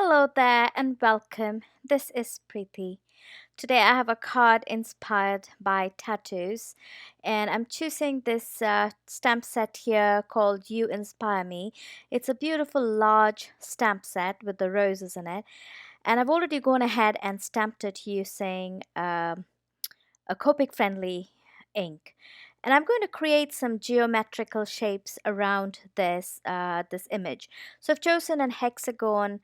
Hello there and welcome. This is Preeti. Today I have a card inspired by tattoos, and I'm choosing this stamp set here called You Inspire Me. It's a beautiful large stamp set with the roses in it, and I've already gone ahead and stamped it using a Copic friendly ink. And I'm going to create some geometrical shapes around this image. So I've chosen an hexagon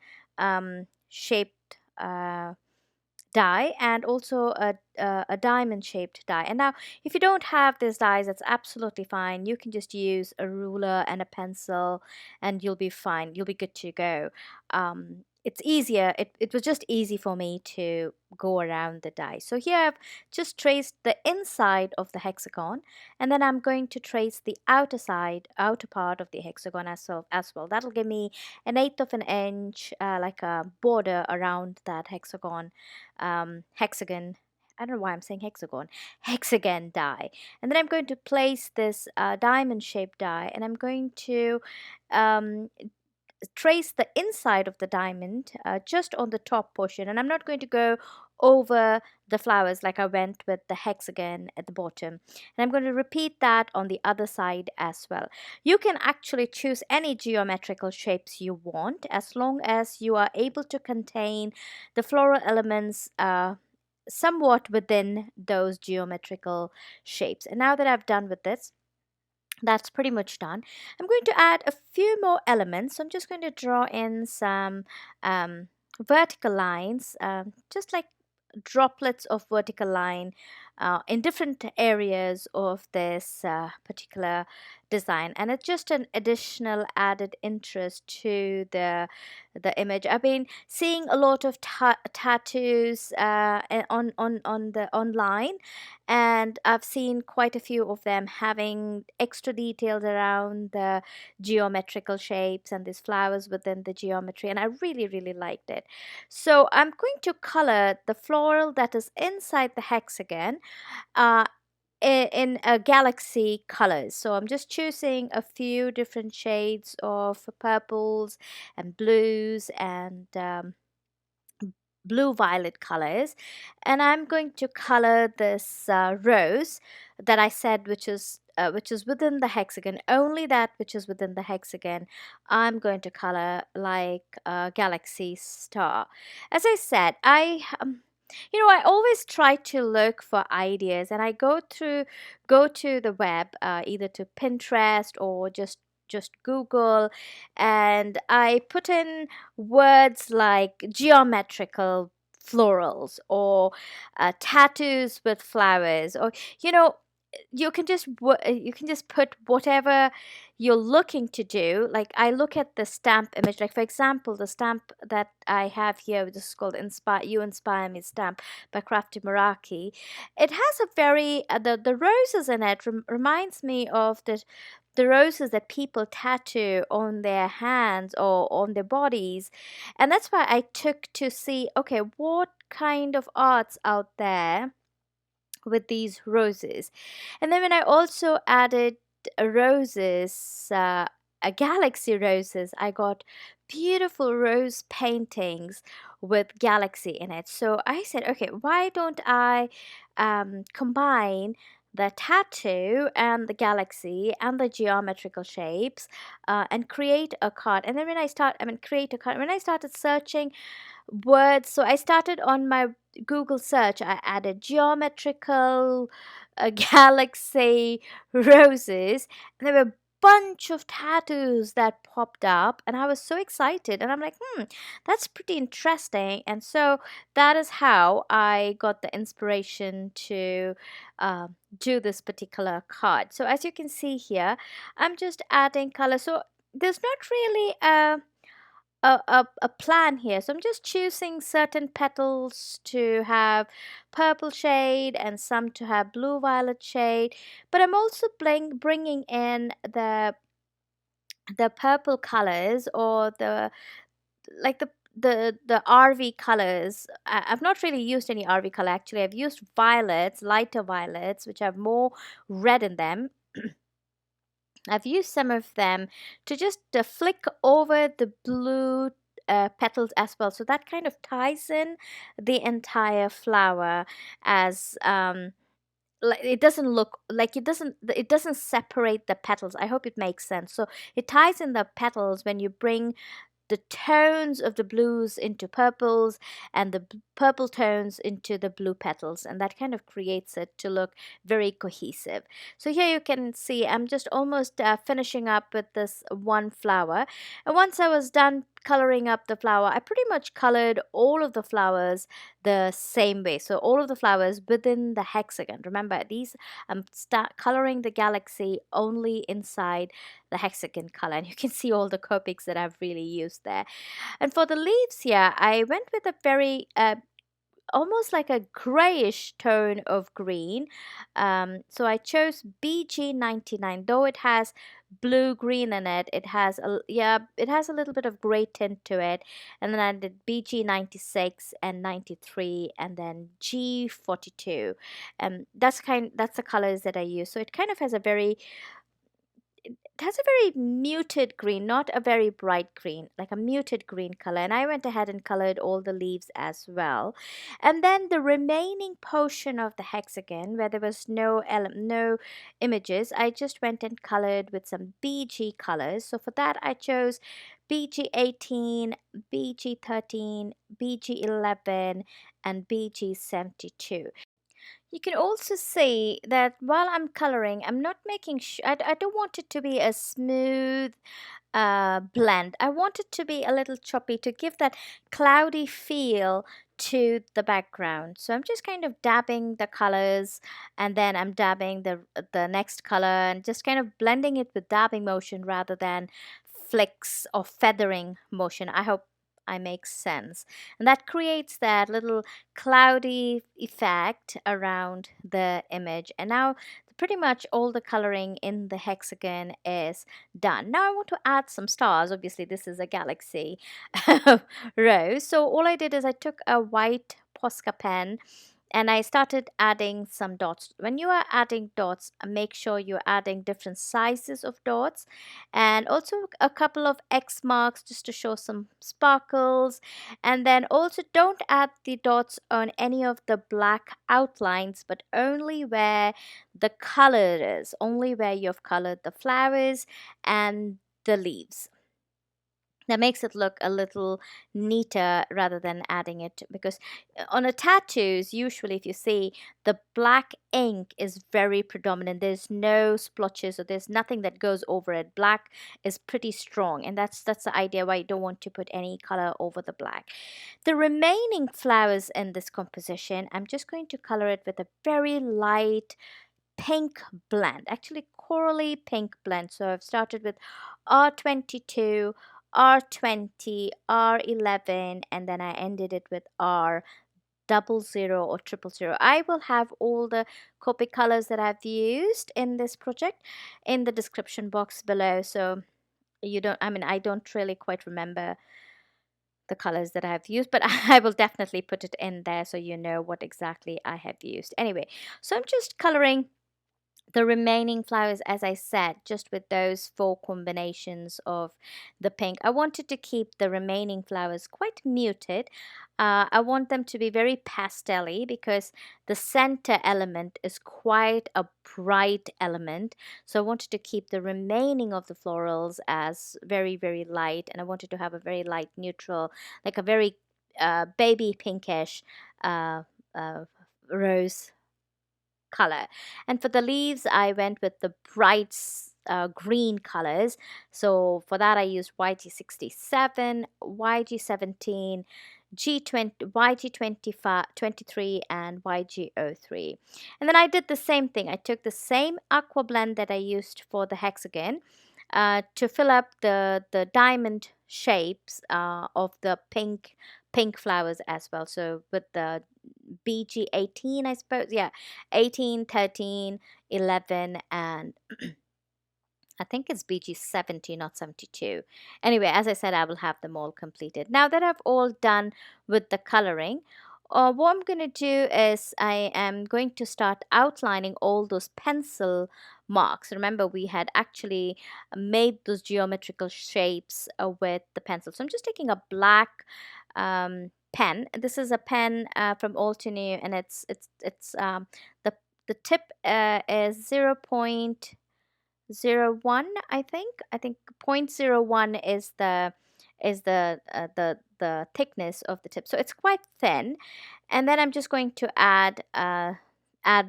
shaped die and also a diamond shaped die. And now if you don't have these dies, that's absolutely fine. You can just use a ruler and a pencil and you'll be fine. You'll be good to go. It's easier. It was just easy for me to go around the die. So here I've just traced the inside of the hexagon, and then I'm going to trace the outer part of the hexagon as well. That'll give me an eighth of an inch, like a border around that hexagon. I don't know why I'm saying hexagon die. And then I'm going to place this diamond shaped die, and I'm going to um, trace the inside of the diamond just on the top portion, and I'm not going to go over the flowers like I went with the hexagon at the bottom. And I'm going to repeat that on the other side as well. You can actually choose any geometrical shapes you want as long as you are able to contain the floral elements somewhat within those geometrical shapes. And now that I've done with this, that's pretty much done. I'm going to add a few more elements. So I'm just going to draw in some vertical lines, just like droplets of vertical line in different areas of this particular design, and it's just an additional added interest to the image. I've been seeing a lot of tattoos on the online, and I've seen quite a few of them having extra details around the geometrical shapes and these flowers within the geometry, and I really liked it. So I'm going to color the floral that is inside the hexagon uh, in a galaxy colors. So I'm just choosing a few different shades of purples and blues and blue violet colors, and I'm going to color this rose that I said, which is within the hexagon. Only that which is within the hexagon I'm going to color like a galaxy star. As I said, I always try to look for ideas, and I go to the web, either to Pinterest or just Google, and I put in words like geometrical florals or tattoos with flowers, or you know you can just put whatever you're looking to do. Like, I look at the stamp image, like for example the stamp that I have here, which is called Inspire You Inspire Me stamp by Crafty Meraki. It has a very the roses in it reminds me of the roses that people tattoo on their hands or on their bodies. And that's why I took to see, okay, what kind of arts out there with these roses. And then when I also added roses, galaxy roses, I got beautiful rose paintings with galaxy in it. So I said, okay, why don't I combine the tattoo and the galaxy and the geometrical shapes and create a card. And then create a card. When I started searching words, so I started on my Google search, I added geometrical galaxy roses, and there were a bunch of tattoos that popped up, and I was so excited. And I'm like, that's pretty interesting. And so that is how I got the inspiration to do this particular card. So as you can see here, I'm just adding color. So there's not really a plan here. So I'm just choosing certain petals to have purple shade and some to have blue violet shade. But I'm also bringing in the purple colors, or the like the RV colors. I've not really used any RV color actually. I've used violets, lighter violets, which have more red in them. I've used some of them to just flick over the blue petals as well. So that kind of ties in the entire flower as like it doesn't look like it doesn't separate the petals. I hope it makes sense. So it ties in the petals when you bring the tones of the blues into purples and the purple tones into the blue petals, and that kind of creates it to look very cohesive. So here you can see I'm just almost finishing up with this one flower, and once I was done coloring up the flower, I pretty much colored all of the flowers the same way. So all of the flowers within the hexagon. Remember, these I'm start coloring the galaxy only inside the hexagon color, and you can see all the Copics that I've really used there. And for the leaves here, I went with a very almost like a grayish tone of green. So I chose BG99, though it has blue green in it. It has it has a little bit of gray tint to it. And then I did BG96 and 93, and then G42. That's the colors that I use. So it kind of has a very it has a very muted green, not a very bright green, like a muted green color. And I went ahead and colored all the leaves as well. And then the remaining portion of the hexagon, where there was no images, I just went and colored with some BG colors. So for that, I chose BG18, BG13, BG11, and BG72. You can also see that while I'm coloring, I'm not making sure, I don't want it to be a smooth blend. I want it to be a little choppy to give that cloudy feel to the background. So I'm just kind of dabbing the colors, and then I'm dabbing the next color and just kind of blending it with dabbing motion rather than flicks or feathering motion. I hope I make sense. And that creates that little cloudy effect around the image. And now pretty much all the coloring in the hexagon is done. Now I want to add some stars. Obviously this is a galaxy rose. So all I did is I took a white Posca pen and I started adding some dots. When you are adding dots, make sure you're adding different sizes of dots, and also a couple of X marks just to show some sparkles. And then also don't add the dots on any of the black outlines, but only where the color is, only where you've colored the flowers and the leaves. That makes it look a little neater rather than adding it, because on a tattoos, usually if you see, the black ink is very predominant. There's no splotches or there's nothing that goes over it. Black is pretty strong, and that's the idea why you don't want to put any color over the black. The remaining flowers in this composition, I'm just going to color it with a very light pink blend, actually corally pink blend. So I've started with R22, R20, R11, and then I ended it with R00 or 000. I will have all the Copic colors that I've used in this project in the description box below. So you don't, I mean, I don't really quite remember the colors that I have used, but I will definitely put it in there so you know what exactly I have used. Anyway, so I'm just coloring the remaining flowers, as I said, just with those four combinations of the pink. I wanted to keep the remaining flowers quite muted. I want them to be very pastel-y because the center element is quite a bright element. So I wanted to keep the remaining of the florals as very, very light, and I wanted to have a very light neutral, like a very baby pinkish uh, rose color. And for the leaves, I went with the bright green colors. So for that, I used YG67, YG17, G20, YG25, 23, and YG03. And then I did the same thing. I took the same aqua blend that I used for the hexagon to fill up the diamond shapes of the pink flowers as well. So with the BG18, I suppose, yeah, 18, 13, 11, and I think it's BG70, not 72. Anyway, as I said, I will have them all completed. Now that I've all done with the coloring, what I'm going to do is I am going to start outlining all those pencil marks. Remember, we had actually made those geometrical shapes with the pencil. So I'm just taking a black pen. This is a pen from Altenew, and it's the the tip is 0.01. I think 0.01 is the thickness of the tip, so it's quite thin. And then I'm just going to add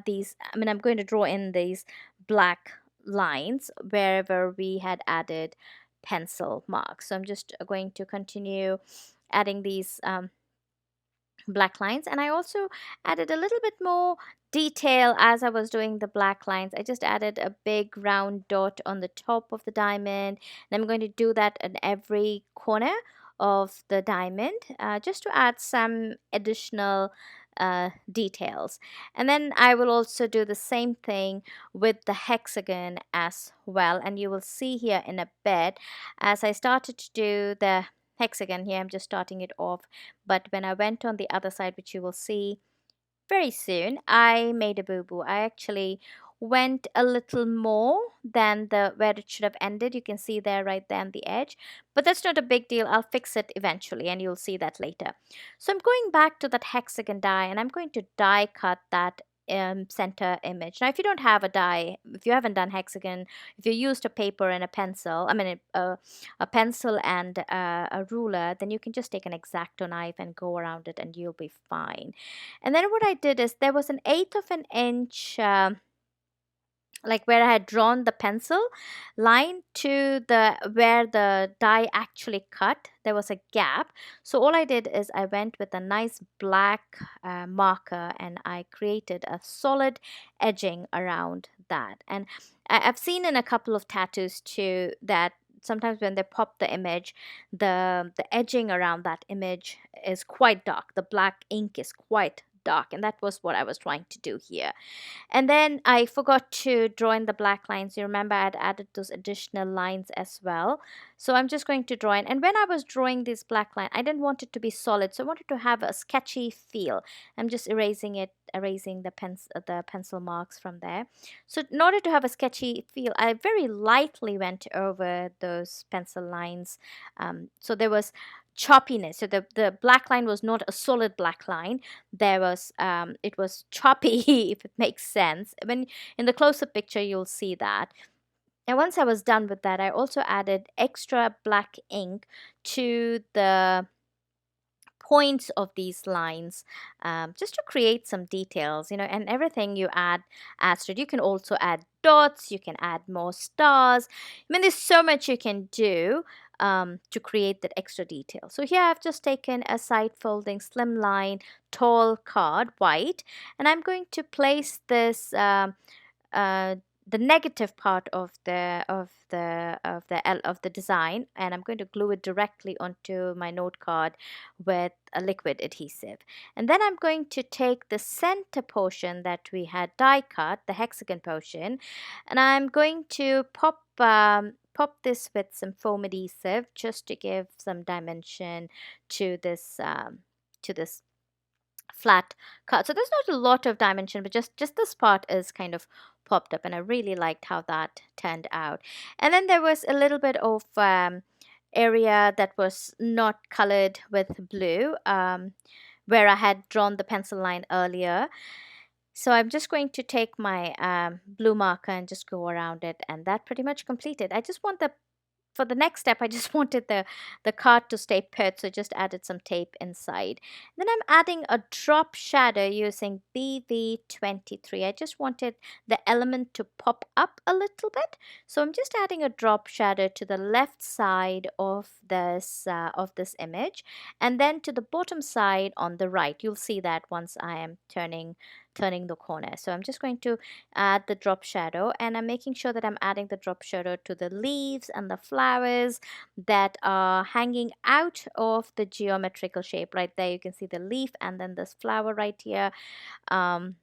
these. I mean, I'm going to draw in these black lines wherever we had added pencil marks. So I'm just going to continue adding these black lines, and I also added a little bit more detail as I was doing the black lines. I just added a big round dot on the top of the diamond, and I'm going to do that in every corner of the diamond, just to add some additional details. And then I will also do the same thing with the hexagon as well, and you will see here in a bit as I started to do the hexagon here. I'm just starting it off, but when I went on the other side, which you will see very soon, I made a boo-boo. I actually went a little more than the where it should have ended. You can see there, right there on the edge, but that's not a big deal. I'll fix it eventually, and you'll see that later. So I'm going back to that hexagon die, and I'm going to die cut that center image. Now, if you don't have a die, if you haven't done hexagon, if you used a paper and a pencil, I mean a pencil and a ruler, then you can just take an X-Acto knife and go around it, and you'll be fine. And then what I did is there was an eighth of an inch, like where I had drawn the pencil line to the where the die actually cut, there was a gap. So all I did is I went with a nice black marker, and I created a solid edging around that. And I've seen in a couple of tattoos too that sometimes when they pop the image, the edging around that image is quite dark. The black ink is quite dark, and that was what I was trying to do here. And then I forgot to draw in the black lines. You remember I had added those additional lines as well. So I'm just going to draw in. And when I was drawing this black line, I didn't want it to be solid. So I wanted to have a sketchy feel. I'm just erasing it, erasing the pencil marks from there. So in order to have a sketchy feel, I very lightly went over those pencil lines. So there was choppiness. So the black line was not a solid black line. There was it was choppy, if it makes sense. When in the close-up picture you'll see that. And once I was done with that, I also added extra black ink to the points of these lines, just to create some details, and everything you add adds to it. You can also add dots, you can add more stars. I mean, there's so much you can do to create that extra detail. So here I've just taken a side folding slimline tall card, white, and I'm going to place this uh, the negative part of the design, and I'm going to glue it directly onto my note card with a liquid adhesive. And then I'm going to take the center portion that we had die cut, the hexagon portion, and I'm going to pop this with some foam adhesive just to give some dimension to this flat cut. So there's not a lot of dimension, but just this part is kind of popped up, and I really liked how that turned out. And then there was a little bit of area that was not colored with blue, where I had drawn the pencil line earlier. So I'm just going to take my blue marker and just go around it, and that pretty much completed. I just want the for the next step, I just wanted the card to stay put, so just added some tape inside. Then I'm adding a drop shadow using BV23. I just wanted the element to pop up a little bit, so I'm just adding a drop shadow to the left side of this image, and then to the bottom side on the right. You'll see that once I am turning the corner. So I'm just going to add the drop shadow, and I'm making sure that I'm adding the drop shadow to the leaves and the flowers that are hanging out of the geometrical shape. Right there you can see the leaf and then this flower right here, and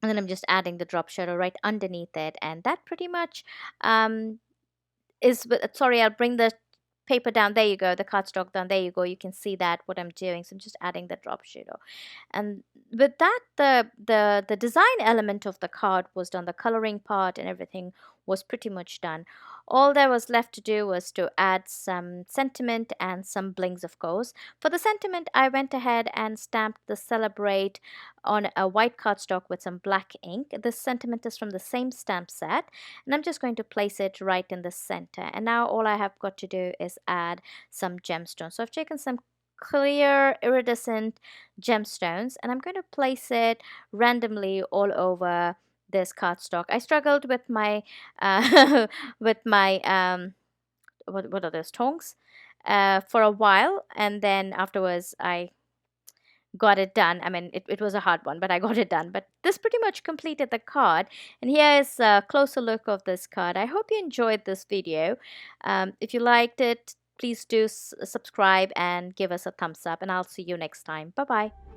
then I'm just adding the drop shadow right underneath it, and that pretty much is sorry, I'll bring the paper down. There you go, the cardstock down. There you go. You can see that what I'm doing. So I'm just adding the drop shadow. And with that, the design element of the card was done. The coloring part and everything was pretty much done. All there was left to do was to add some sentiment and some blings, of course. For the sentiment, I went ahead and stamped the celebrate on a white cardstock with some black ink. This sentiment is from the same stamp set, and I'm just going to place it right in the center. And now all I have got to do is add some gemstones. So I've taken some clear iridescent gemstones, and I'm going to place it randomly all over this cardstock. I struggled with my with my what are those, tongs, for a while, and then afterwards I got it done. I mean, it was a hard one, but I got it done. But this pretty much completed the card. And here is a closer look of this card. I hope you enjoyed this video. If you liked it, please do subscribe and give us a thumbs up. And I'll see you next time. Bye-bye.